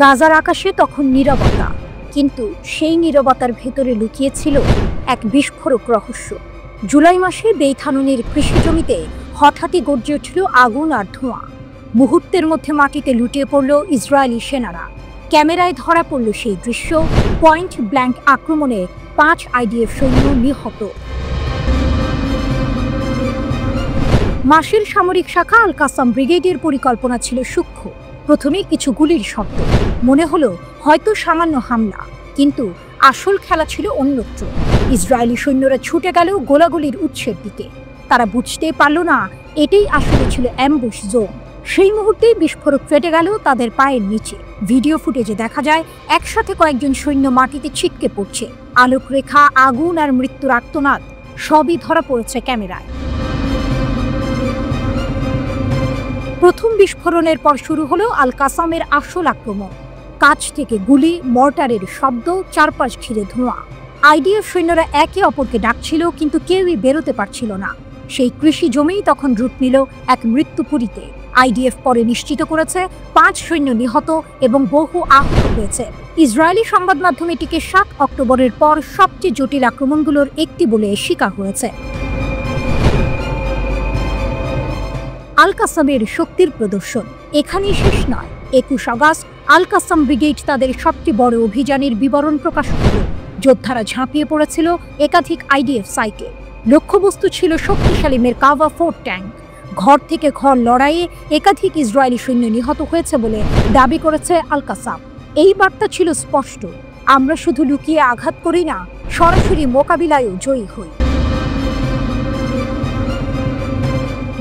গাজার আকাশে তখন নীরবতা, কিন্তু সেই নীরবতার ভেতরে লুকিয়ে ছিল এক বিস্ফোরক রহস্য। জুলাই মাসে বেইথানুনের কৃষি জমিতে হঠাৎই গর্জে উঠল আগুন আর ধোঁয়া। মুহূর্তের মধ্যে মাটিতে লুটিয়ে পড়ল ইসরায়েলি সেনারা। ক্যামেরায় ধরা পড়ল সেই দৃশ্য, পয়েন্ট ব্ল্যাঙ্ক আক্রমণে 5 আইডিএফ সৈন্য নিহত। মাসের সামরিক শাখা আল কাসাম ব্রিগেডের পরিকল্পনা ছিল সূক্ষ্ম। প্রথমে কিছু গুলির শব্দ, মনে হলো হয়তো সামান্য হামলা, কিন্তু আসল খেলা ছিল অন্যত্র। ইসরায়েলি সৈন্যরা ছুটে গেল গোলাগুলির উৎসের দিকে। তারা বুঝতেই পারল না এটাই আসলে ছিল অ্যাম্বুশ জোন। সেই মুহূর্তেই বিস্ফোরক ফেটে গেল তাদের পায়ের নিচে। ভিডিও ফুটেজে দেখা যায় একসাথে কয়েকজন সৈন্য মাটিতে ছিটকে পড়ছে। আলোকরেখা, আগুন আর মৃত্যুর আর্তনাদ সবই ধরা পড়েছে ক্যামেরায়। প্রথম বিস্ফোরণের পর শুরু হলো আল কাসামের আসল আক্রমণ। কাছ থেকে গুলি, মর্টারের শব্দ, চারপাশ ঘিরে ধোঁয়া। আইডিএফ সৈন্যরা একে অপরকে ডাকছিল, কিন্তু কেউই বেরোতে পারছিল না। সেই কৃষি জমি তখন রূপ নিল এক মৃত্যুপুরীতে। আইডিএফ পরে নিশ্চিত করেছে 5 সৈন্য নিহত এবং বহু আহত হয়েছে। ইসরায়েলি সংবাদ মাধ্যম এটিকে 7 অক্টোবরের পর সবচেয়ে জটিল আক্রমণগুলোর একটি বলে স্বীকার হয়েছে। আল কাসামের শক্তির প্রদর্শন এখানেই শেষ নয়। 21 আগস্ট আল কাসাম ব্রিগেড তাদের সবচেয়ে বড় অভিযানের বিবরণ প্রকাশ করল। যোদ্ধারা ঝাঁপিয়ে পড়েছিল একাধিক আইডিএফ সাইটে। লক্ষ্যবস্তু ছিল শক্তিশালী মেরকাভা 4 ট্যাঙ্ক। ঘর থেকে ঘর লড়াইয়ে একাধিক ইসরায়েলি সৈন্য নিহত হয়েছে বলে দাবি করেছে আল কাসাম। এই বার্তা ছিল স্পষ্ট, আমরা শুধু লুকিয়ে আঘাত করি না, সরাসরি মোকাবিলায়ও জয়ী হই।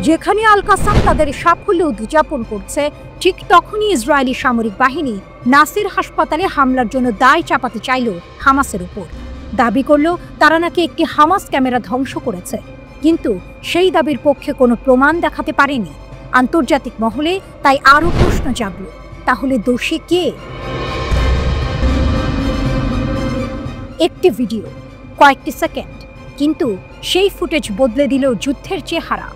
যেখানে আল কাসাম তাদের সাফল্য উদযাপন করছে, ঠিক তখনই ইসরায়েলি সামরিক বাহিনী নাসির হাসপাতালে হামলার জন্য দায় চাপাতে চাইল হামাসের উপর। দাবি করল তারা নাকি একটি হামাস ক্যামেরা ধ্বংস করেছে, কিন্তু সেই দাবির পক্ষে কোনো প্রমাণ দেখাতে পারেনি আন্তর্জাতিক মহলে। তাই আরও প্রশ্ন জাগল, তাহলে দোষী কে? একটি ভিডিও, কয়েকটি সেকেন্ড, কিন্তু সেই ফুটেজ বদলে দিল যুদ্ধের চেহারা।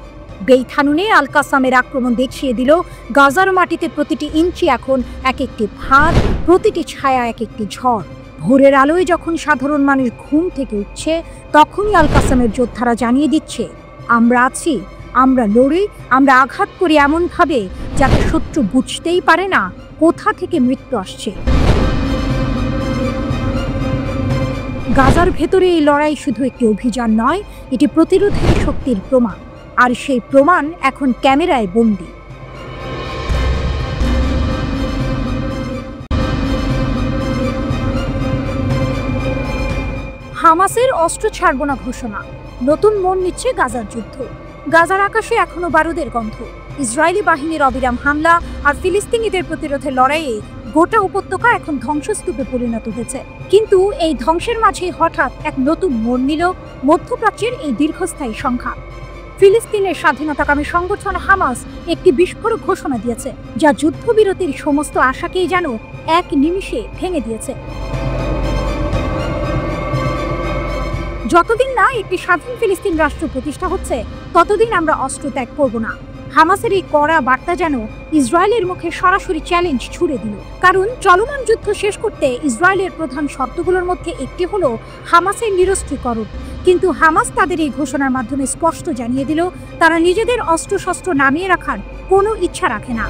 বেইথানুনে আল কাসামের আক্রমণ দেখিয়ে দিল গাজার মাটিতে প্রতিটি ইঞ্চি এখন এক একটি ফাঁদ, প্রতিটি ছায়া এক একটি ঝড়। ভোরের আলোয় যখন সাধারণ মানুষ ঘুম থেকে উঠছে, তখনই আল কাসামের যোদ্ধারা জানিয়ে দিচ্ছে, আমরা আছি, আমরা লড়ি, আমরা আঘাত করি এমনভাবে যাতে শত্রু বুঝতেই পারে না কোথা থেকে মৃত্যু আসছে। গাজার ভেতরে এই লড়াই শুধু একটি অভিযান নয়, এটি প্রতিরোধের শক্তির প্রমাণ। আর সেই প্রমাণ এখন ক্যামেরায় বন্দী। হামাসের অস্ত্র ছাড়ব না ঘোষণা, নতুন মোড় নিচ্ছে গাজার যুদ্ধ। গাজার আকাশে এখনো বারুদের গন্ধ। ইসরায়েলি বাহিনীর অবিরাম হামলা আর ফিলিস্তিনিদের প্রতিরোধের লড়াইয়ে গোটা উপত্যকা এখন ধ্বংসস্তূপে পরিণত হয়েছে। কিন্তু এই ধ্বংসের মাঝে হঠাৎ এক নতুন মোড় নিল মধ্যপ্রাচ্যের এই দীর্ঘস্থায়ী সংঘাত। ফিলিস্তিনের স্বাধীনতাকামী সংগঠন হামাস একটি বিস্ফোরক ঘোষণা দিয়েছে, যা যুদ্ধবিরতির সমস্ত আশাকেই যেন এক নিমিষে ভেঙে দিয়েছে। যতদিন না একটি স্বাধীন ফিলিস্তিন রাষ্ট্র প্রতিষ্ঠা হচ্ছে, ততদিন আমরা অস্ত্র ত্যাগ করব না। হামাসের এই কড়া বার্তা যেন ইসরায়েলের মুখে সরাসরি চ্যালেঞ্জ ছুড়ে দিল। কারণ চলমান যুদ্ধ শেষ করতে ইসরায়েলের প্রধান শর্তগুলোর মধ্যে একটি হলো হামাসের নিরস্ত্রীকরণ। কিন্তু হামাস তাদের এই ঘোষণার মাধ্যমে স্পষ্ট জানিয়ে দিল, তারা নিজেদের অস্ত্রশস্ত্র নামিয়ে রাখার কোনো ইচ্ছা রাখে না।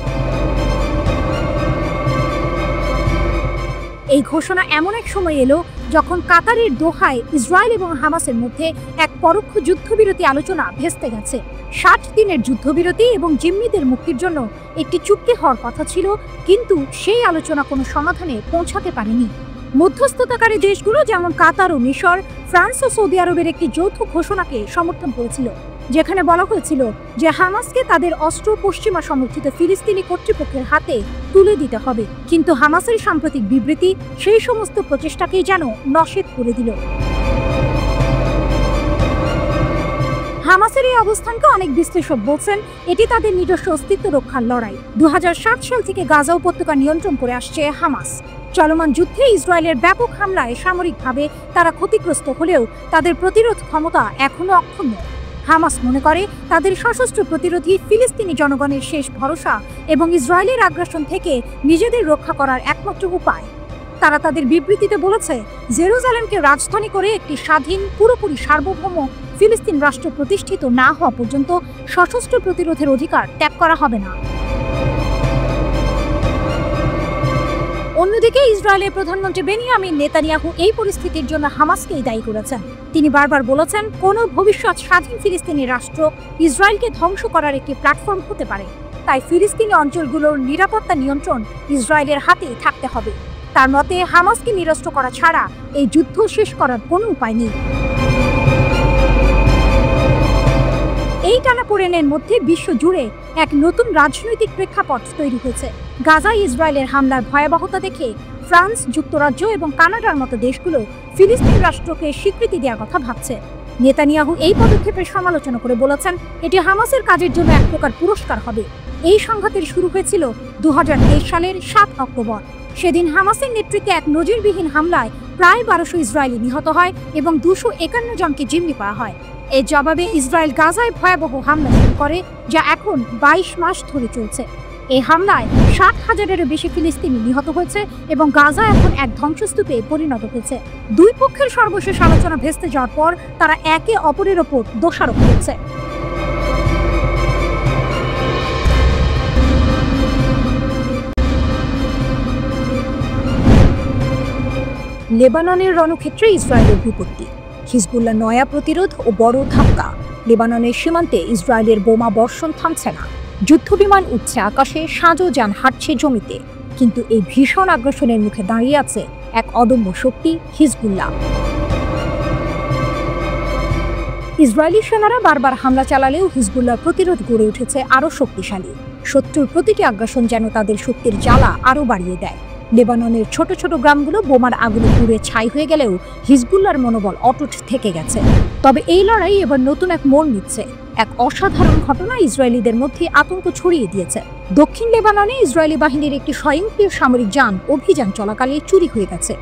এই ঘোষণা এমন এক সময় এলো যখন কাতারের দোহায় ইসরায়েল এবং হামাসের মধ্যে এক পরোক্ষ যুদ্ধবিরতি আলোচনা ভেস্তে গেছে। 60 দিনের যুদ্ধবিরতি এবং জিম্মিদের মুক্তির জন্য একটি চুক্তি হওয়ার কথা ছিল, কিন্তু সেই আলোচনা কোনো সমাধানে পৌঁছাতে পারেনি। মধ্যস্থতাকারী দেশগুলো যেমন কাতার ও মিশর, ফ্রান্স ও সৌদি আরবের একটি যৌথ ঘোষণাকে সমর্থন করেছিল, যেখানে বলা হয়েছিল যে হামাসকে তাদের অস্ত্র পশ্চিমা সমর্থিত ফিলিস্তিনি কর্তৃপক্ষের হাতে তুলে দিতে হবে। কিন্তু হামাসের সাম্প্রতিক বিবৃতি সেই সমস্ত প্রচেষ্টাকেই যেন নস্যাৎ করে দিল। হামাসের এই অবস্থানকে অনেক বিশ্লেষক বলছেন এটি তাদের নিজস্ব অস্তিত্ব রক্ষার লড়াই। 2007 সাল থেকে গাজা উপত্যকা নিয়ন্ত্রণ করে আসছে হামাস। চলমান যুদ্ধে ইসরায়েলের ব্যাপক হামলায় সামরিকভাবে তারা ক্ষতিগ্রস্ত হলেও তাদের প্রতিরোধ ক্ষমতা এখনো অক্ষুণ্ণ। হামাস মনে করে তাদের সশস্ত্র প্রতিরোধী ফিলিস্তিনি জনগণের শেষ ভরসা এবং ইসরায়েলের আগ্রাসন থেকে নিজেদের রক্ষা করার একমাত্র উপায়। তারা তাদের বিবৃতিতে বলেছে, জেরুজালেমকে রাজধানী করে একটি স্বাধীন, পুরোপুরি সার্বভৌম ফিলিস্তিন রাষ্ট্র প্রতিষ্ঠিত না হওয়া পর্যন্ত সশস্ত্র প্রতিরোধের অধিকার ত্যাগ করা হবে না। অন্যদিকে ইসরায়েলের প্রধানমন্ত্রী বেনিয়ামিন নেতানিয়াহু এই পরিস্থিতির জন্য হামাসকেই দায়ী করেছেন। তিনি বারবার বলেছেন, কোনো ভবিষ্যৎ স্বাধীন ফিলিস্তিনি রাষ্ট্র ইসরায়েলকে ধ্বংস করার একটি প্ল্যাটফর্ম হতে পারে। তাই ফিলিস্তিনি অঞ্চলগুলোর নিরাপত্তা নিয়ন্ত্রণ ইসরায়েলের হাতেই থাকতে হবে। তার মতে, হামাসকে নিরস্ত্র করা ছাড়া এই যুদ্ধ শেষ করার কোনো উপায় নেই। এই টানাপোড়েনের মধ্যে বিশ্ব জুড়ে এক নতুন রাজনৈতিক প্রেক্ষাপট তৈরি হয়েছে। গাজায় ইসরায়েলের হামলার ভয়াবহতা দেখে ফ্রান্স, যুক্তরাজ্য এবং কানাডার মতো দেশগুলো ফিলিস্তিন রাষ্ট্রকে স্বীকৃতি দেওয়ার কথা ভাবছে। নেতানিয়াহু এই পদক্ষেপের সমালোচনা করে বলেছেন, এটি হামাসের কাজের জন্য এক প্রকার পুরস্কার হবে। এই সংঘাতের শুরু হয়েছিল 2023 সালের 7 অক্টোবর। সেদিন হামাসের নেতৃত্বে এক নজিরবিহীন হামলায় প্রায় 1200 ইসরায়েলি নিহত হয় এবং 251 জনকে জিম্মি করা হয়। এর জবাবে ইসরায়েল গাজায় ভয়াবহ হামলা শুরু করে, যা এখন 22 মাস ধরে চলছে। এই হামলায় 60,000-এরও বেশি ফিলিস্তিনি নিহত হয়েছে এবং গাজা এখন এক ধ্বংসস্তূপে পরিণত হয়েছে। দুই পক্ষের সর্বশেষ আলোচনা ভেস্তে যাওয়ার পর তারা একে অপরের ওপর দোষারোপ করছে। লেবাননের রণক্ষেত্রে ইসরায়েলের বিপত্তি, হিজবুল্লাহ নয়া প্রতিরোধ ও বড় ধাক্কা। লেবাননের সীমান্তে ইসরায়েলের বোমা বর্ষণ থামছে না। যুদ্ধবিমান উঠছে আকাশে, সাজো যান হাঁটছে জমিতে। কিন্তু এই ভীষণ আগ্রাসনের মুখে দাঁড়িয়ে আছে এক অদম্য শক্তি, হিজবুল্লাহ। ইসরায়েলি সেনারা বারবার হামলা চালালেও হিজবুল্লাহর প্রতিরোধ গড়ে উঠেছে আরও শক্তিশালী। শত্রুর প্রতিটি আগ্রাসন যেন তাদের শক্তির জ্বালা আরও বাড়িয়ে দেয়। লেবাননের ছোট ছোট গ্রামগুলো বোমার আগুনে পুড়ে ছাই হয়ে গেলেও হিজবুল্লাহর মনোবল অটুট থেকে গেছে। তবে এই লড়াই এবার নতুন এক মোড় নিচ্ছে। এক অসাধারণ ঘটনা ইসরায়েলিদের মধ্যে আতঙ্ক ছড়িয়ে দিয়েছে। দক্ষিণ লেবাননে ইসরায়েলি বাহিনীর একটি স্বয়ংক্রিয় সামরিক যান অভিযান চলাকালে চুরি হয়ে গেছে।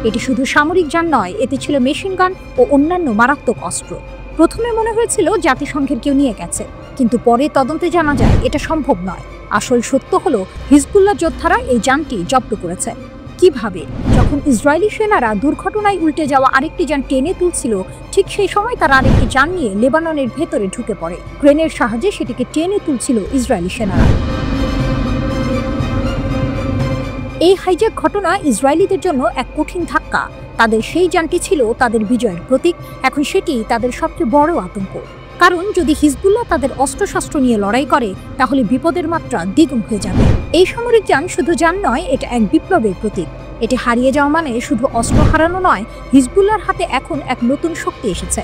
এটি শুধু সামরিক যান নয়, এতে ছিল মেশিন গান ও অন্যান্য মারাত্মক অস্ত্র। প্রথমে মনে হয়েছিল জাতিসংঘের কেউ নিয়ে গেছে, কিন্তু পরে তদন্তে জানা যায় এটা সম্ভব নয়। আসল সত্য হলো হিজবুল্লাহ যোদ্ধারা এই যানটি জব্দ করেছে। কিভাবে? যখন ইসরায়েলি সেনারা দুর্ঘটনায় উল্টে যাওয়া আরেকটি যান টেনে তুলছিল, ঠিক সেই সময় তারা আরেকটি যান নিয়ে লেবাননের ভেতরে ঢুকে পড়ে। ক্রেনের সাহায্যে সেটিকে টেনে তুলছিল ইসরায়েলি সেনারা। এই হাইজ্যাক ঘটনা ইসরায়েলিদের জন্য এক কঠিন ধাক্কা। তাদের সেই যানটি ছিল তাদের বিজয়ের প্রতীক, এখন সেটি তাদের সবচেয়ে বড় আতঙ্ক। কারণ যদি হিজবুল্লাহ তাদের অস্ত্রশস্ত্র নিয়ে লড়াই করে, তাহলে বিপদের মাত্রা দ্বিগুণ হয়ে যাবে। এই সামরিক যান শুধু যান নয়, এটা এক বিপ্লবের প্রতীক। এটি হারিয়ে যাওয়া মানে শুধু অস্ত্র হারানো নয়, হিজবুল্লাহর হাতে এখন এক নতুন শক্তি এসেছে।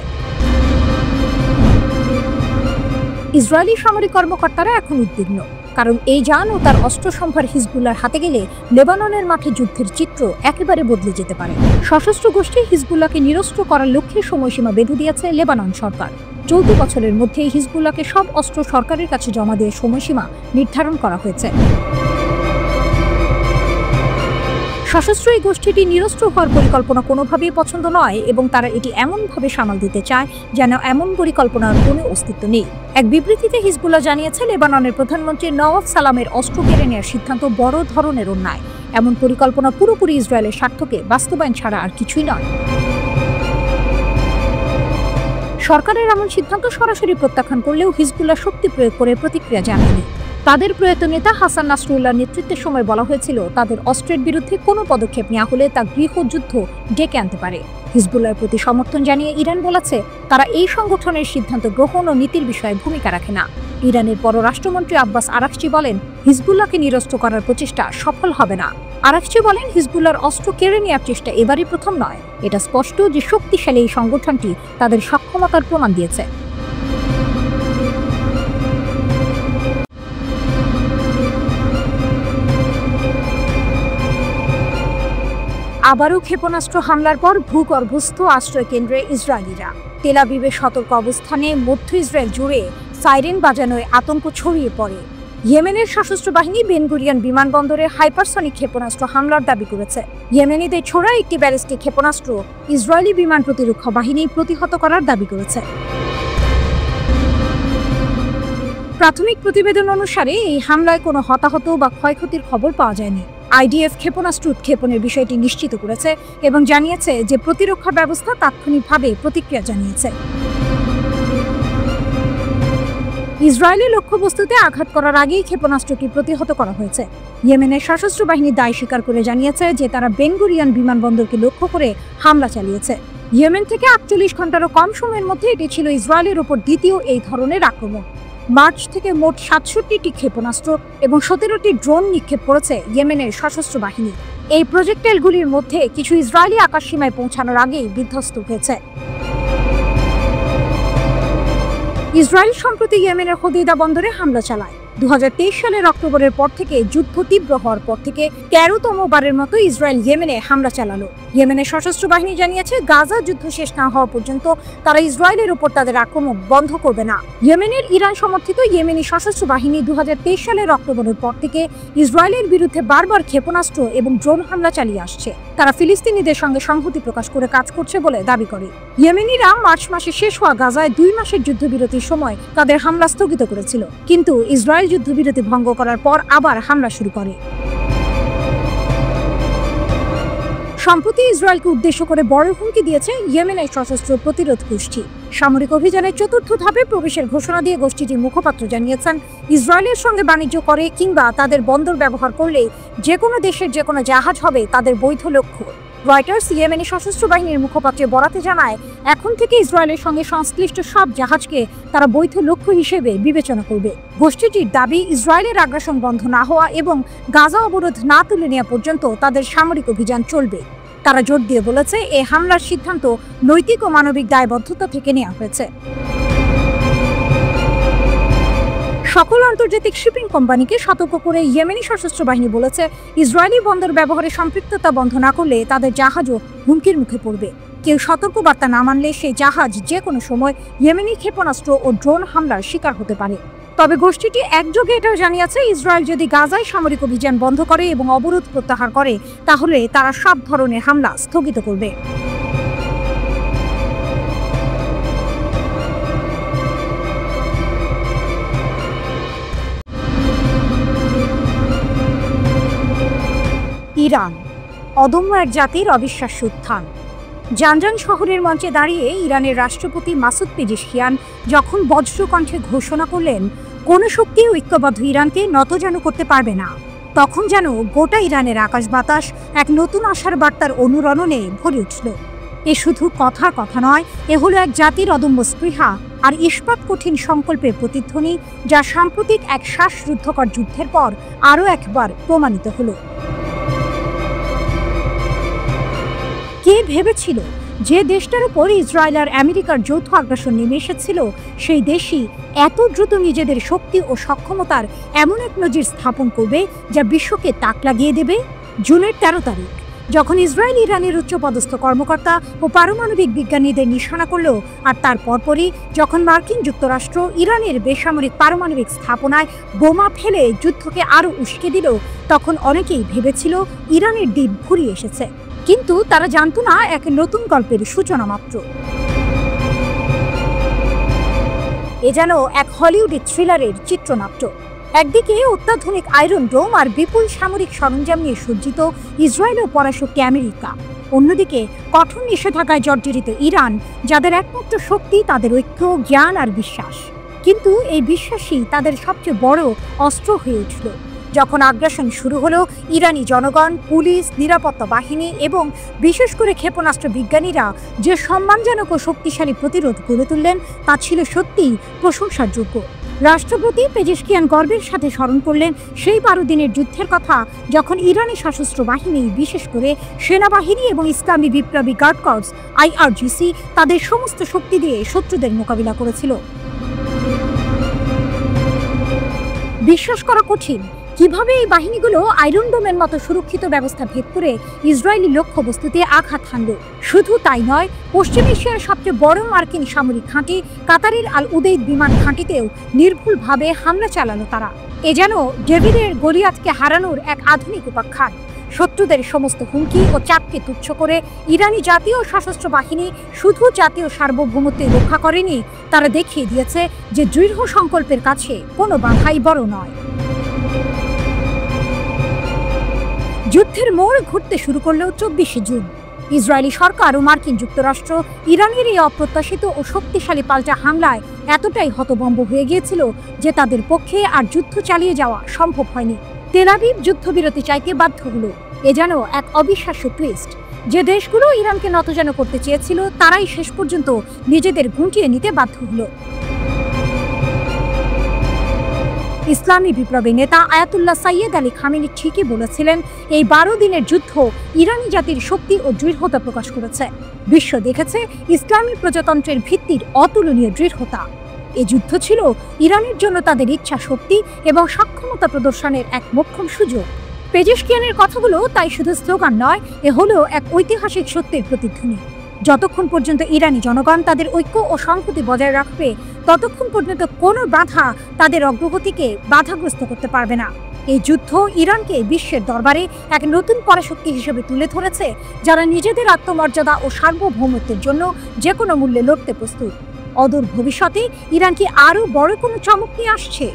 ইসরায়েলি সামরিক কর্মকর্তারা এখন উদ্বিগ্ন, কারণ এই যান ও তার অস্ত্র সম্ভার হিজবুল্লাহর হাতে গেলে লেবাননের মাঠে যুদ্ধের চিত্র একেবারে বদলে যেতে পারে। সশস্ত্র গোষ্ঠী হিজবুল্লাহকে নিরস্ত্র করার লক্ষ্যে সময়সীমা বেঁধে দিয়েছে লেবানন সরকার। চলতি বছরের মধ্যেই হিজবুল্লাহকে সব অস্ত্র সরকারের কাছে জমা দিয়ে সময়সীমা নির্ধারণ করা হয়েছে। সশস্ত্র এই গোষ্ঠীটি নিরস্ত্র হওয়ার পরিকল্পনা কোনোভাবেই পছন্দ নয় এবং তারা এটি এমনভাবে সামাল দিতে চায় যেন এমন পরিকল্পনার কোনো অস্তিত্ব নেই। এক বিবৃতিতে হিজবুল্লাহ জানিয়েছে, লেবাননের প্রধানমন্ত্রী নওয়াফ সালামের অস্ত্র কেড়ে নেওয়ার সিদ্ধান্ত বড় ধরনের অন্যায়। এমন পরিকল্পনা পুরোপুরি ইসরায়েলের স্বার্থকে বাস্তবায়ন ছাড়া আর কিছুই নয়। সরকারের এমন সিদ্ধান্ত সরাসরি প্রত্যাখ্যান করলেও হিজবুল্লাহ শক্তি প্রয়োগ করে প্রতিক্রিয়া জানায়নি। তাদের প্রয়াত নেতা হাসান নাসরুল্লাহর নেতৃত্বের সময় বলা হয়েছিল, তাদের অস্ত্রের বিরুদ্ধে কোনো পদক্ষেপ নেওয়া হলে তা গৃহযুদ্ধ ডেকে আনতে পারে। হিজবুল্লাহর প্রতি সমর্থন জানিয়ে ইরান বলেছে, তারা এই সংগঠনের সিদ্ধান্ত গ্রহণ ও নীতির বিষয়ে ভূমিকা রাখে না। ইরানের পররাষ্ট্রমন্ত্রী আব্বাস আরাকচি বলেন, হিজবুল্লাহকে নিরস্ত্র করার প্রচেষ্টা সফল হবে না। আরাকচি বলেন, হিজবুল্লাহর অস্ত্র কেড়ে নেওয়ার চেষ্টা এবারই প্রথম নয়। এটা স্পষ্ট যে শক্তিশালী এই সংগঠনটি তাদের সক্ষমতার প্রমাণ দিয়েছে। আবারও ক্ষেপণাস্ত্র হামলার পর ভূগর্ভস্থ আশ্রয় কেন্দ্রে ইসরায়েলিরা। তেল আবিবের সতর্ক অবস্থানে মধ্য ইসরায়েল জুড়ে সাইরেন বাজানোয় আতঙ্ক ছড়িয়ে পড়ে। ইয়েমেনের সশস্ত্র বাহিনী বেন গুরিয়ন বিমানবন্দরে হাইপারসনিক ক্ষেপণাস্ত্র হামলার দাবি করেছে। ইয়েমেনিদের ছোড়া একটি ব্যালিস্টিক ক্ষেপণাস্ত্র ইসরায়েলি বিমান প্রতিরক্ষা বাহিনী প্রতিহত করার দাবি করেছে। প্রাথমিক প্রতিবেদন অনুসারে এই হামলায় কোনো হতাহত বা ক্ষয়ক্ষতির খবর পাওয়া যায়নি। আইডিএফ ক্ষেপণাস্ত্র উৎক্ষেপণের বিষয়টি নিশ্চিত করেছে এবং জানিয়েছে যে প্রতিরক্ষা ব্যবস্থা তাৎক্ষণিকভাবে প্রতিক্রিয়া জানিয়েছে। ইসরায়েলের লক্ষ্যবস্তুতে আঘাত করার আগেই ক্ষেপণাস্ত্রটি প্রতিহত করা হয়েছে। ইয়েমেনের সশস্ত্র বাহিনী দায় স্বীকার করে জানিয়েছে যে তারা বেন গুরিয়ন বিমানবন্দরকে লক্ষ্য করে হামলা চালিয়েছে। ইয়েমেন থেকে 48 ঘন্টারও কম সময়ের মধ্যে এটি ছিল ইসরায়েলের ওপর দ্বিতীয় এই ধরনের আক্রমণ। মার্চ থেকে মোট 67টি ক্ষেপণাস্ত্র এবং 17টি ড্রোন নিক্ষেপ করেছে ইয়েমেনের সশস্ত্র বাহিনী। এই প্রজেক্টাইলগুলির মধ্যে কিছু ইসরায়েলি আকাশসীমায় পৌঁছানোর আগেই বিধ্বস্ত হয়েছে। ইসরায়েল সম্প্রতি ইয়েমেনের হোদেইদা বন্দরে হামলা চালায়। 2023 সালের অক্টোবরের পর থেকে যুদ্ধ তীব্র হওয়ার পর থেকে 13তম বারের মতো ইসরায়েল ইয়েমেনে হামলা চালালো। ইয়েমেনের সশস্ত্র বাহিনী জানিয়েছে গাজা যুদ্ধ শেষ না হওয়া পর্যন্ত তারা ইসরায়েলের উপর তাদের আক্রমণ বন্ধ করবে না। ইয়েমেনের ইরান সমর্থিত ইয়েমেনি সশস্ত্র বাহিনী 2023 সালের অক্টোবরের পর থেকে ইসরায়েলের বিরুদ্ধে বারবার ক্ষেপণাস্ত্র এবং ড্রোন হামলা চালিয়ে আসছে। তারা ফিলিস্তিনিদের সঙ্গে সংহতি প্রকাশ করে কাজ করছে বলে দাবি করে। ইয়েমেনিরা মার্চ মাসে শেষ হওয়া গাজায় 2 মাসের যুদ্ধবিরতির সময় তাদের হামলা স্থগিত করেছিল, কিন্তু ইসরায়েল যুদ্ধবিরতি ভঙ্গ করার পর আবার হামলা শুরু করে। সম্প্রতি ইসরায়েলকে উদ্দেশ্য করে বড় হুমকি দিয়েছে ইয়েমেনের সশস্ত্র প্রতিরোধ গোষ্ঠী। সামরিক অভিযানের 4র্থ ধাপে প্রবেশের ঘোষণা দিয়ে গোষ্ঠীটির মুখপাত্র জানিয়েছেন, ইসরায়েলের সঙ্গে বাণিজ্য করে কিংবা তাদের বন্দর ব্যবহার করলে যে কোনো দেশের যে কোনো জাহাজ হবে তাদের বৈধ লক্ষ্য। রয়টার্স ইয়েমেনি সশস্ত্র বাহিনীর মুখপাত্রের বরাতে জানায়, এখন থেকে ইসরায়েলের সঙ্গে সংশ্লিষ্ট সব জাহাজকে তারা বৈধ লক্ষ্য হিসেবে বিবেচনা করবে। গোষ্ঠীটির দাবি, ইসরায়েলের আগ্রাসন বন্ধ না হওয়া এবং গাজা অবরোধ না তুলে নেওয়া পর্যন্ত তাদের সামরিক অভিযান চলবে। তারা জোর দিয়ে বলেছে, এই হামলার সিদ্ধান্ত নৈতিক ও মানবিক দায়বদ্ধতা থেকে নেওয়া হয়েছে। সকল আন্তর্জাতিক শিপিং কোম্পানিকে সতর্ক করে ইয়েমেনি সশস্ত্র বাহিনী বলেছে, ইসরায়েলি বন্দর ব্যবহারে সম্পৃক্ততা বন্ধ না করলে তাদের জাহাজও হুমকির মুখে পড়বে। কেউ সতর্কবার্তা না মানলে সেই জাহাজ যে কোনো সময় ইয়েমেনি ক্ষেপণাস্ত্র ও ড্রোন হামলার শিকার হতে পারে। তবে গোষ্ঠীটি একযোগে এটাও জানিয়েছে, ইসরায়েল যদি গাজায় সামরিক অভিযান বন্ধ করে এবং অবরোধ প্রত্যাহার করে তাহলে তারা সব ধরনের হামলা স্থগিত করবে। ইরান অদম্য এক জাতির অবিশ্বাস্য উত্থান। জানজান শহরের মঞ্চে দাঁড়িয়ে ইরানের রাষ্ট্রপতি মাসুদ পেজেশকিয়ান যখন বজ্রকণ্ঠে ঘোষণা করলেন, কোনো শক্তি ঐক্যবদ্ধ ইরানকে নতজানু করতে পারবে না, তখন যেন গোটা ইরানের আকাশ বাতাস এক নতুন আশার বার্তার অনুরণনে ভরে উঠল। এ শুধু কথার কথা নয়, এ হলো এক জাতির অদম্য স্পৃহা আর ইস্পাত কঠিন সংকল্পের প্রতিধ্বনি, যা সাম্প্রতিক এক শ্বাসরুদ্ধকর যুদ্ধের পর আরও একবার প্রমাণিত হলো। কে ভেবেছিল যে দেশটার উপর ইসরায়েল আর আমেরিকার যৌথ আগ্রাসন নেমে এসেছিল, সেই দেশই এত দ্রুত নিজেদের শক্তি ও সক্ষমতার এমন এক নজির স্থাপন করবে যা বিশ্বকে তাক লাগিয়ে দেবে। জুনের 13 তারিখ যখন ইসরায়েল ইরানের উচ্চপদস্থ কর্মকর্তা ও পারমাণবিক বিজ্ঞানীদের নিশানা করল, আর তার পরপরই যখন মার্কিন যুক্তরাষ্ট্র ইরানের বেসামরিক পারমাণবিক স্থাপনায় বোমা ফেলে যুদ্ধকে আরও উস্কে দিল, তখন অনেকেই ভেবেছিল ইরানের দিন ফুরিয়ে এসেছে। কিন্তু তারা জানতো না, এক নতুন গল্পের সূচনা মাত্র। এ যেন এক হলিউডের থ্রিলারের চিত্রনাট্য। একদিকে অত্যাধুনিক আয়রন ডোম আর বিপুল সামরিক সরঞ্জাম নিয়ে সজ্জিত ইসরায়েল ও পরাশক্তি আমেরিকা, অন্যদিকে কঠোর নিষেধাজ্ঞায় জর্জরিত ইরান, যাদের একমাত্র শক্তি তাদের ঐক্য, জ্ঞান আর বিশ্বাস। কিন্তু এই বিশ্বাসই তাদের সবচেয়ে বড় অস্ত্র হয়ে উঠল যখন আগ্রাসন শুরু হলো। ইরানি জনগণ, পুলিশ, নিরাপত্তা বাহিনী এবং বিশেষ করে ক্ষেপণাস্ত্র বিজ্ঞানীরা যে সম্মানজনক ও শক্তিশালী প্রতিরোধ গড়ে তুললেন, তা ছিল সত্যিই প্রশংসার যোগ্য। রাষ্ট্রপতি পেজেশকিয়ান গর্বের সাথে স্মরণ করলেন সেই 12 দিনের যুদ্ধের কথা, যখন ইরানি সশস্ত্র বাহিনী, বিশেষ করে সেনাবাহিনী এবং ইসলামী বিপ্লবী গার্ড কর্পস IRGC তাদের সমস্ত শক্তি দিয়ে শত্রুদের মোকাবিলা করেছিল। বিশ্বাস করা কঠিন কিভাবে এই বাহিনীগুলো আয়রন ডোমের মতো সুরক্ষিত ব্যবস্থা ভেদ করে ইসরায়েলি লক্ষ্যবস্তুতে আঘাত হানল। শুধু তাই নয়, পশ্চিম এশিয়ার সবচেয়ে বড় মার্কিন সামরিক ঘাঁটি কাতারের আল উদেইদ বিমান ঘাঁটিতেও নির্ভুলভাবে হামলা চালালো তারা। এ যেন ডেভিডের গলিয়াতকে হারানোর এক আধুনিক উপাখ্যান। শত্রুদের সমস্ত হুমকি ও চাপকে তুচ্ছ করে ইরানি জাতীয় সশস্ত্র বাহিনী শুধু জাতীয় সার্বভৌমত্ব রক্ষা করেনি, তারা দেখিয়ে দিয়েছে যে দৃঢ় সংকল্পের কাছে কোনো বাধাই বড় নয়। যুদ্ধের মোড় ঘুরতে শুরু করল 24শে জুন। ইসরায়েলি সরকার ও মার্কিন যুক্তরাষ্ট্র ইরানের এই অপ্রত্যাশিত ও শক্তিশালী পাল্টা হামলায় এতটাই হতভম্ব হয়ে গিয়েছিল যে তাদের পক্ষে আর যুদ্ধ চালিয়ে যাওয়া সম্ভব হয়নি। তেল আবিব যুদ্ধবিরতি চাইতে বাধ্য হলো। এ যেন এক অবিশ্বাস্য টুইস্ট। যে দেশগুলো ইরানকে নতজানু করতে চেয়েছিল তারাই শেষ পর্যন্ত নিজেদের গুটিয়ে নিতে বাধ্য হলো। ইসলামী বিপ্লবী নেতা আয়াতুল্লাহ সাইয়েদ আলী খামেনি ঠিকই বলেছিলেন, এই 12 দিনের যুদ্ধ ইরানি জাতির শক্তি ও দৃঢ়তা প্রকাশ করেছে। বিশ্ব দেখেছে ইসলামী প্রজাতন্ত্রের ভিত্তির অতুলনীয় দৃঢ়তা। এই যুদ্ধ ছিল ইরানের জন্য তাদের ইচ্ছা শক্তি এবং সক্ষমতা প্রদর্শনের এক মোক্ষম সুযোগ। পেজেশকিয়ানের কথাগুলো তাই শুধু স্লোগান নয়, এ হলো এক ঐতিহাসিক সত্যের প্রতিধ্বনি। যতক্ষণ পর্যন্ত ইরানি জনগণ তাদের ঐক্য ও সংহতি বজায় রাখবে, ততক্ষণ পর্যন্ত কোনো বাধা তাদের অগ্রগতিকে বাধাগ্রস্ত করতে পারবে না। এই যুদ্ধ ইরানকে বিশ্বের দরবারে এক নতুন পরাশক্তি হিসেবে তুলে ধরেছে, যারা নিজেদের আত্মমর্যাদা ও সার্বভৌমত্বের জন্য যে কোনো মূল্যে লড়তে প্রস্তুত। অদূর ভবিষ্যতে ইরান কি আরও বড় কোনো চমক নিয়ে আসছে?